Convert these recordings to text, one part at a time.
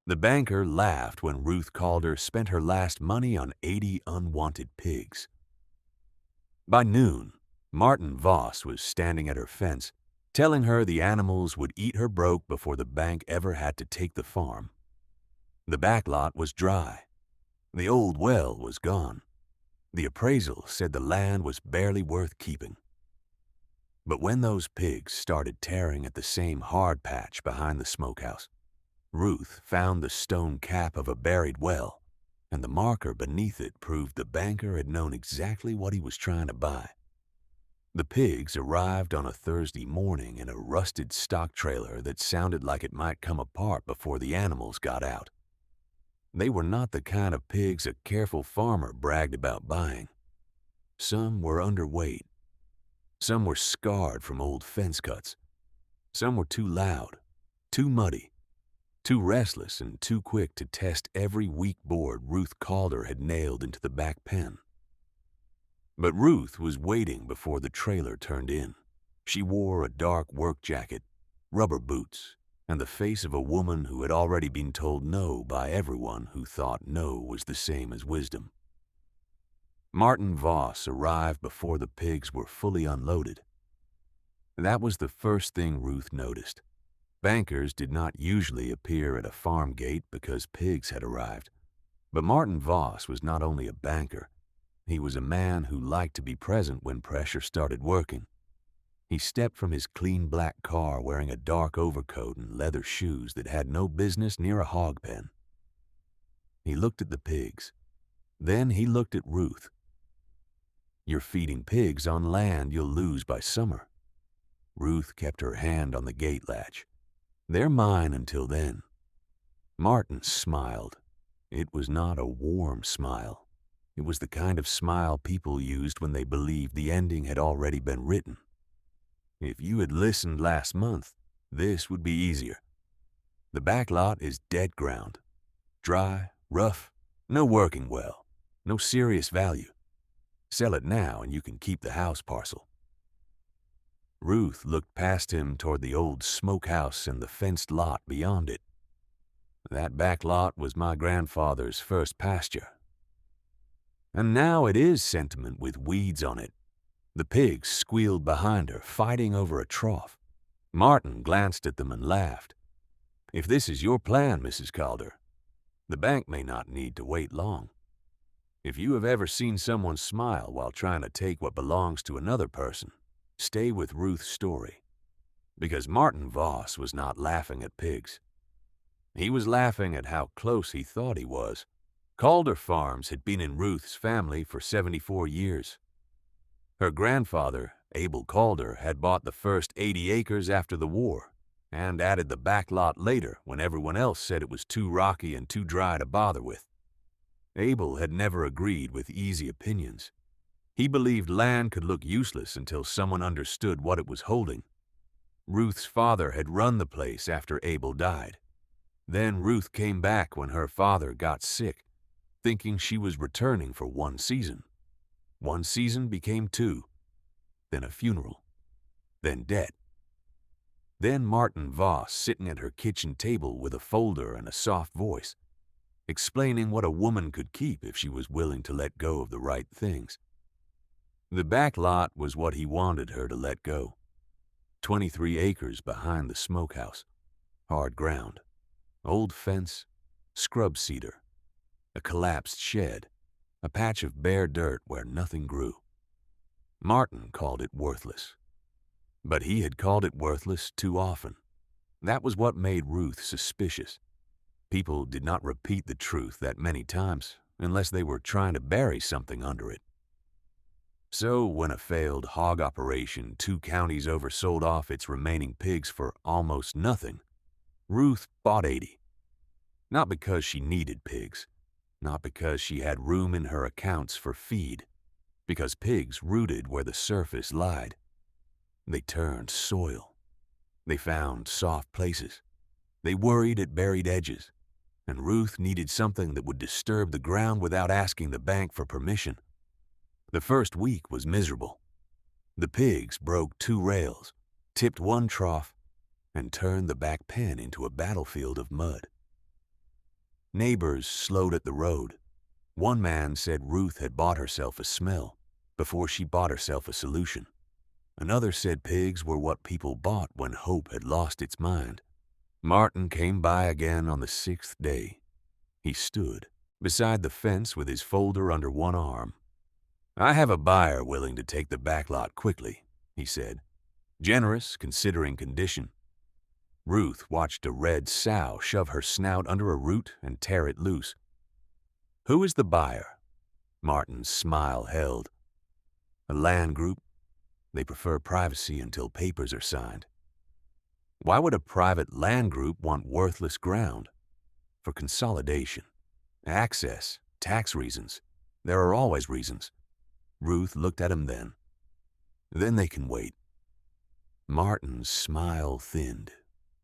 The banker laughed when Ruth Calder spent her last money on 80 unwanted pigs. By noon, Martin Voss was standing at her fence, telling her the animals would eat her broke before the bank ever had to take the farm. The back lot was dry. The old well was gone. The appraisal said the land was barely worth keeping. But when those pigs started tearing at the same hard patch behind the smokehouse, Ruth found the stone cap of a buried well, and the marker beneath it proved the banker had known exactly what he was trying to buy. The pigs arrived on a Thursday morning in a rusted stock trailer that sounded like it might come apart before the animals got out. They were not the kind of pigs a careful farmer bragged about buying. Some were underweight. Some were scarred from old fence cuts. Some were too loud, too muddy, too restless, and too quick to test every weak board Ruth Calder had nailed into the back pen. But Ruth was waiting before the trailer turned in. She wore a dark work jacket, rubber boots, and the face of a woman who had already been told no by everyone who thought no was the same as wisdom. Martin Voss arrived before the pigs were fully unloaded. That was the first thing Ruth noticed. Bankers did not usually appear at a farm gate because pigs had arrived. But Martin Voss was not only a banker, he was a man who liked to be present when pressure started working. He stepped from his clean black car wearing a dark overcoat and leather shoes that had no business near a hog pen. He looked at the pigs. Then he looked at Ruth. "You're feeding pigs on land you'll lose by summer." Ruth kept her hand on the gate latch. "They're mine until then." Martin smiled. It was not a warm smile. It was the kind of smile people used when they believed the ending had already been written. "If you had listened last month, this would be easier. The back lot is dead ground. Dry, rough, no working well, no serious value. Sell it now and you can keep the house parcel." Ruth looked past him toward the old smokehouse and the fenced lot beyond it. "That back lot was my grandfather's first pasture. And now it is sentiment with weeds on it." The pigs squealed behind her, fighting over a trough. Martin glanced at them and laughed. "If this is your plan, Mrs. Calder, the bank may not need to wait long. If you have ever seen someone smile while trying to take what belongs to another person, stay with Ruth's story." Because Martin Voss was not laughing at pigs. He was laughing at how close he thought he was. Calder Farms had been in Ruth's family for 74 years. Her grandfather, Abel Calder, had bought the first 80 acres after the war and added the back lot later when everyone else said it was too rocky and too dry to bother with. Abel had never agreed with easy opinions. He believed land could look useless until someone understood what it was holding. Ruth's father had run the place after Abel died. Then Ruth came back when her father got sick, thinking she was returning for one season. One season became two, then a funeral, then debt. Then Martin Voss sitting at her kitchen table with a folder and a soft voice, explaining what a woman could keep if she was willing to let go of the right things. The back lot was what he wanted her to let go. 23 acres behind the smokehouse, hard ground, old fence, scrub cedar, a collapsed shed, a patch of bare dirt where nothing grew. Martin called it worthless. But he had called it worthless too often. That was what made Ruth suspicious. People did not repeat the truth that many times unless they were trying to bury something under it. So when a failed hog operation 2 counties over sold off its remaining pigs for almost nothing, Ruth bought 80. Not because she needed pigs, not because she had room in her accounts for feed, because pigs rooted where the surface lied. They turned soil. They found soft places. They worried at buried edges. And Ruth needed something that would disturb the ground without asking the bank for permission. The first week was miserable. The pigs broke 2 rails, tipped 1 trough, and turned the back pen into a battlefield of mud. Neighbors slowed at the road. One man said Ruth had bought herself a smell before she bought herself a solution. Another said pigs were what people bought when hope had lost its mind. Martin came by again on the 6th day. He stood beside the fence with his folder under one arm. "I have a buyer willing to take the back lot quickly," he said. "Generous, considering condition." Ruth watched a red sow shove her snout under a root and tear it loose. "Who is the buyer?" Martin's smile held. "A land group. They prefer privacy until papers are signed." "Why would a private land group want worthless ground?" "For consolidation. Access. Tax reasons. There are always reasons." Ruth looked at him then. "Then they can wait." Martin's smile thinned.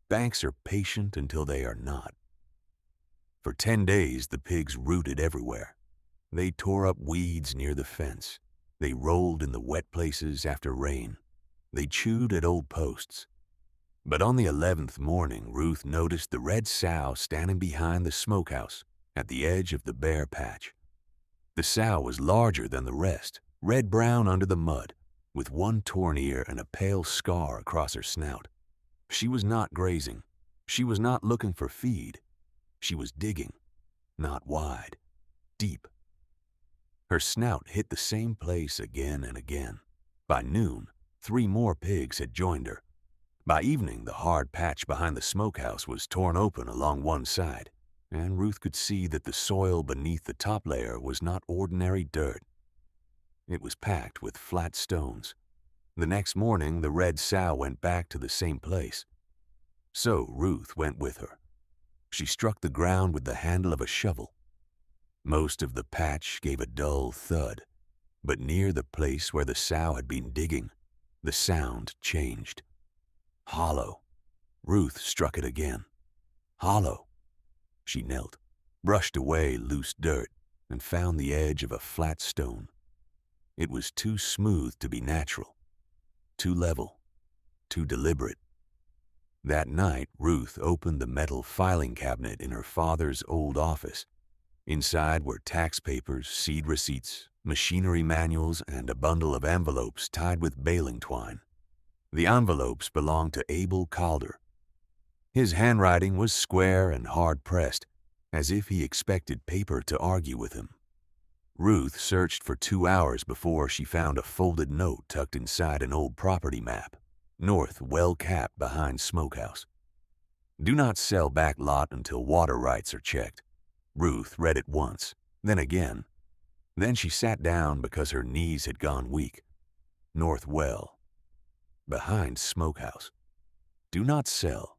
Banks are patient until they are not. For 10 days, the pigs rooted everywhere. They tore up weeds near the fence. They rolled in the wet places after rain. They chewed at old posts. But on the 11th morning, Ruth noticed the red sow standing behind the smokehouse at the edge of the bare patch. The sow was larger than the rest, red-brown under the mud, with one torn ear and a pale scar across her snout. She was not grazing. She was not looking for feed. She was digging, not wide, deep. Her snout hit the same place again and again. By noon, 3 more pigs had joined her. By evening, the hard patch behind the smokehouse was torn open along one side, and Ruth could see that the soil beneath the top layer was not ordinary dirt. It was packed with flat stones. The next morning, the red sow went back to the same place. So Ruth went with her. She struck the ground with the handle of a shovel. Most of the patch gave a dull thud, but near the place where the sow had been digging, the sound changed. Hollow. Ruth struck it again. Hollow. She knelt, brushed away loose dirt, and found the edge of a flat stone. It was too smooth to be natural, too level, too deliberate. That night, Ruth opened the metal filing cabinet in her father's old office. Inside were tax papers, seed receipts, machinery manuals, and a bundle of envelopes tied with baling twine. The envelopes belonged to Ruth Calder. His handwriting was square and hard-pressed, as if he expected paper to argue with him. Ruth searched for 2 hours before she found a folded note tucked inside an old property map, north well-capped behind smokehouse. "Do not sell back lot until water rights are checked." Ruth read it once, then again. Then she sat down because her knees had gone weak. North well, behind smokehouse. Do not sell.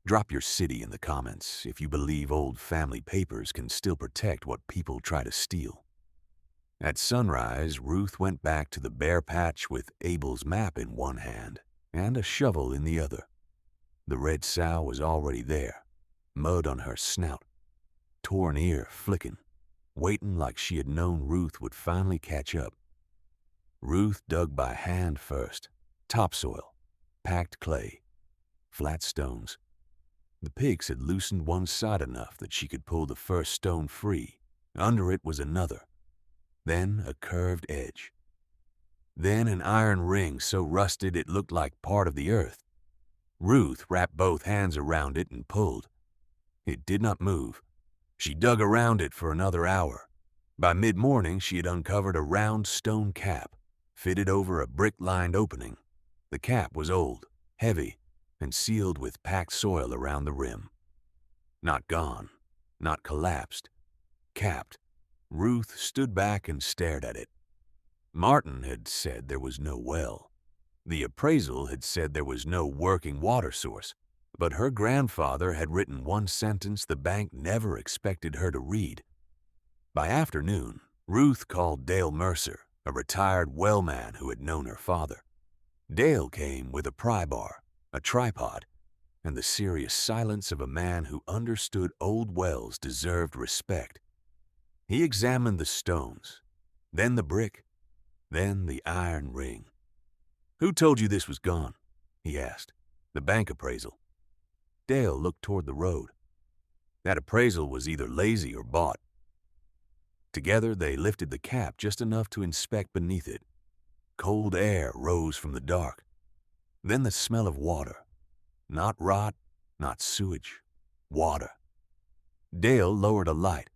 Drop your city in the comments if you believe old family papers can still protect what people try to steal. At sunrise, Ruth went back to the bare patch with Abel's map in one hand and a shovel in the other. The red sow was already there, mud on her snout, torn ear flicking, waiting like she had known Ruth would finally catch up. Ruth dug by hand first, topsoil, packed clay, flat stones. The pigs had loosened one side enough that she could pull the first stone free. Under it was another, then a curved edge, then an iron ring so rusted it looked like part of the earth. Ruth wrapped both hands around it and pulled. It did not move. She dug around it for another hour. By mid-morning, she had uncovered a round stone cap, fitted over a brick-lined opening. The cap was old, heavy, and sealed with packed soil around the rim. Not gone, not collapsed, capped. Ruth stood back and stared at it. Martin had said there was no well. The appraisal had said there was no working water source, but her grandfather had written one sentence the bank never expected her to read. By afternoon, Ruth called Dale Mercer, a retired well man who had known her father. Dale came with a pry bar, a tripod, and the serious silence of a man who understood old wells deserved respect. He examined the stones, then the brick, then the iron ring. "Who told you this was gone?" he asked. "The bank appraisal." Dale looked toward the road. That appraisal was either lazy or bought. Together, they lifted the cap just enough to inspect beneath it. Cold air rose from the dark. Then the smell of water. Not rot, not sewage. Water. Dale lowered a light.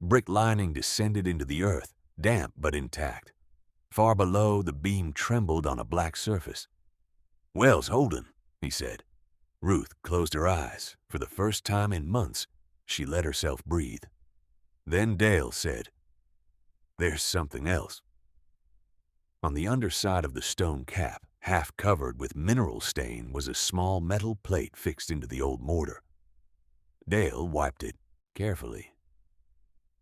Brick lining descended into the earth, damp but intact. Far below, the beam trembled on a black surface. "Well's holding," he said. Ruth closed her eyes. For the first time in months, she let herself breathe. Then Dale said, "There's something else." On the underside of the stone cap, half covered with mineral stain, was a small metal plate fixed into the old mortar. Dale wiped it carefully.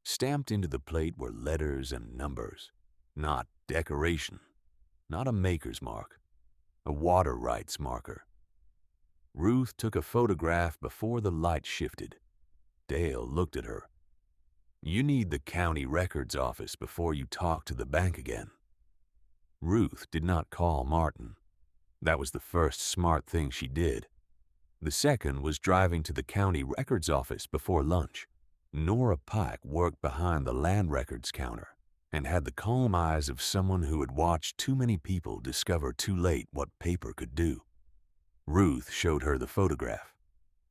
Stamped into the plate were letters and numbers, not decoration, not a maker's mark, a water rights marker. Ruth took a photograph before the light shifted. Dale looked at her. "You need the county records office before you talk to the bank again." Ruth did not call Martin. That was the first smart thing she did. The second was driving to the county records office before lunch. Nora Pike worked behind the land records counter and had the calm eyes of someone who had watched too many people discover too late what paper could do. Ruth showed her the photograph,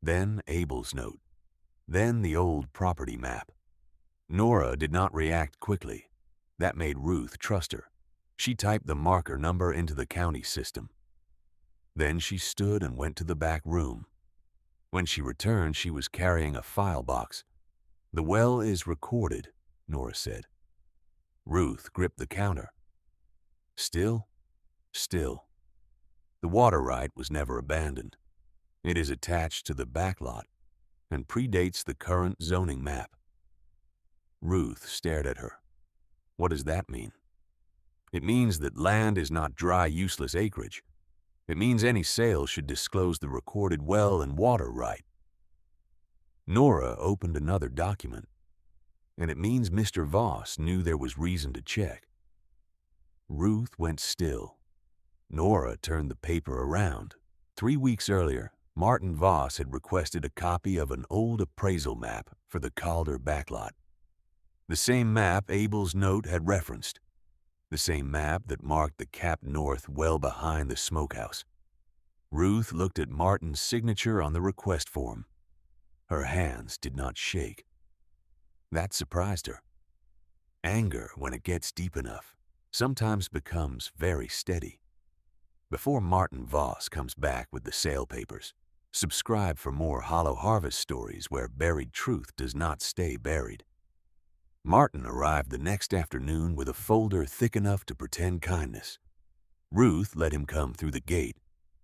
then Abel's note, then the old property map. Nora did not react quickly. That made Ruth trust her. She typed the marker number into the county system. Then she stood and went to the back room. When she returned, she was carrying a file box. "The well is recorded," Nora said. Ruth gripped the counter. Still. The water right was never abandoned. It is attached to the back lot and predates the current zoning map. Ruth stared at her. What does that mean? It means that land is not dry, useless acreage. It means any sale should disclose the recorded well and water right. Nora opened another document, and it means Mr. Voss knew there was reason to check. Ruth went still. Nora turned the paper around. 3 weeks earlier, Martin Voss had requested a copy of an old appraisal map for the Calder backlot. The same map Abel's note had referenced. The same map that marked the cap north well behind the smokehouse. Ruth looked at Martin's signature on the request form. Her hands did not shake. That surprised her. Anger, when it gets deep enough, sometimes becomes very steady. Before Martin Voss comes back with the sale papers, subscribe for more Hollow Harvest stories where buried truth does not stay buried. Martin arrived the next afternoon with a folder thick enough to pretend kindness. Ruth let him come through the gate.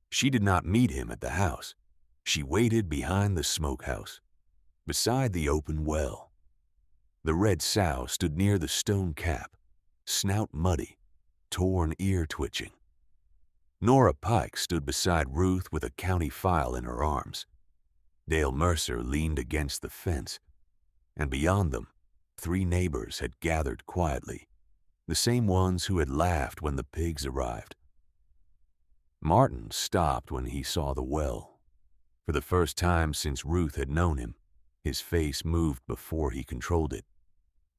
She did not meet him at the house. She waited behind the smokehouse, beside the open well. The red sow stood near the stone cap, snout muddy, torn ear twitching. Nora Pike stood beside Ruth with a county file in her arms. Dale Mercer leaned against the fence, and beyond them, 3 neighbors had gathered quietly, the same ones who had laughed when the pigs arrived. Martin stopped when he saw the well. For the first time since Ruth had known him, his face moved before he controlled it.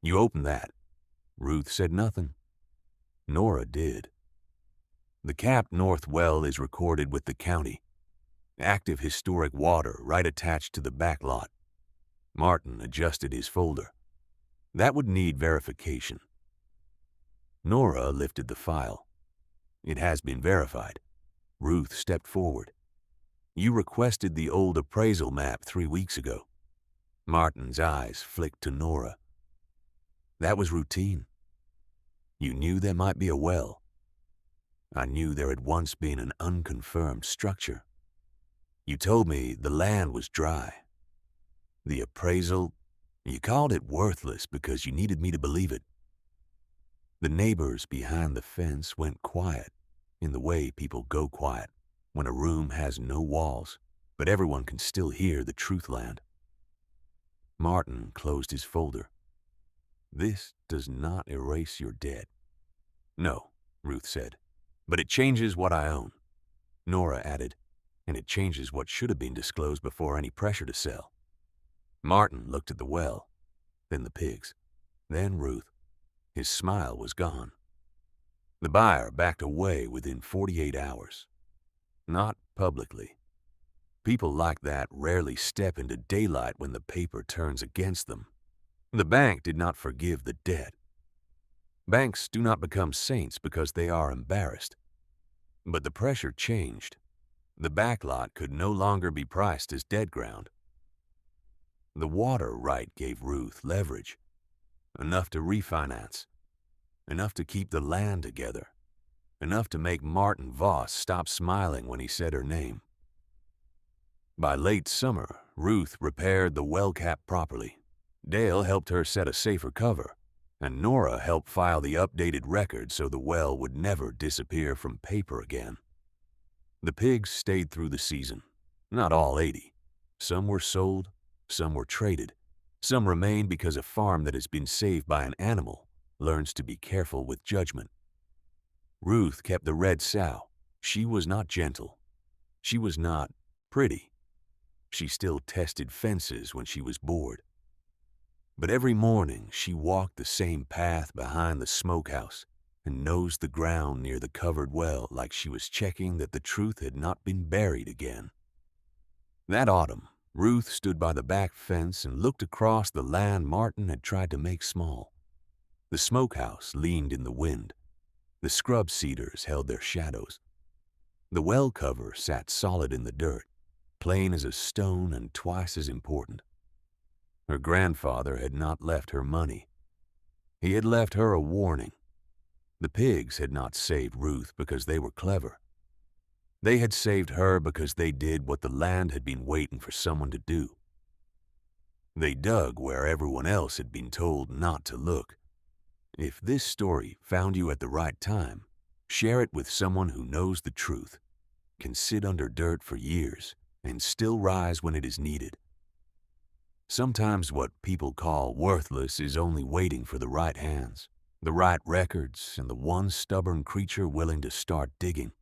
"You opened that." Ruth said nothing. Nora did. The Cap North well is recorded with the county. Active historic water right attached to the back lot. Martin adjusted his folder. That would need verification. Nora lifted the file. "It has been verified." Ruth stepped forward. "You requested the old appraisal map 3 weeks ago." Martin's eyes flicked to Nora. "That was routine. You knew there might be a well." "I knew there had once been an unconfirmed structure. You told me the land was dry. The appraisal, you called it worthless because you needed me to believe it." The neighbors behind the fence went quiet, in the way people go quiet when a room has no walls, but everyone can still hear the truth land. Martin closed his folder. "This does not erase your debt." "No," Ruth said, "but it changes what I own." Nora added, "And it changes what should have been disclosed before any pressure to sell." Martin looked at the well, then the pigs, then Ruth. His smile was gone. The buyer backed away within 48 hours. Not publicly. People like that rarely step into daylight when the paper turns against them. The bank did not forgive the debt. Banks do not become saints because they are embarrassed. But the pressure changed. The backlot could no longer be priced as dead ground. The water right gave Ruth leverage, enough to refinance, enough to keep the land together, enough to make Martin Voss stop smiling when he said her name. By late summer, Ruth repaired the well cap properly. Dale helped her set a safer cover, and Nora helped file the updated record so the well would never disappear from paper again. The pigs stayed through the season. Not all 80. Some were sold, some were traded. Some remained because a farm that has been saved by an animal learns to be careful with judgment. Ruth kept the red sow. She was not gentle. She was not pretty. She still tested fences when she was bored. But every morning she walked the same path behind the smokehouse and nosed the ground near the covered well like she was checking that the truth had not been buried again. That autumn, Ruth stood by the back fence and looked across the land Martin had tried to make small. The smokehouse leaned in the wind. The scrub cedars held their shadows. The well cover sat solid in the dirt, plain as a stone and twice as important. Her grandfather had not left her money. He had left her a warning. The pigs had not saved Ruth because they were clever. They had saved her because they did what the land had been waiting for someone to do. They dug where everyone else had been told not to look. If this story found you at the right time, share it with someone who knows the truth, can sit under dirt for years, and still rise when it is needed. Sometimes what people call worthless is only waiting for the right hands, the right records, and the one stubborn creature willing to start digging.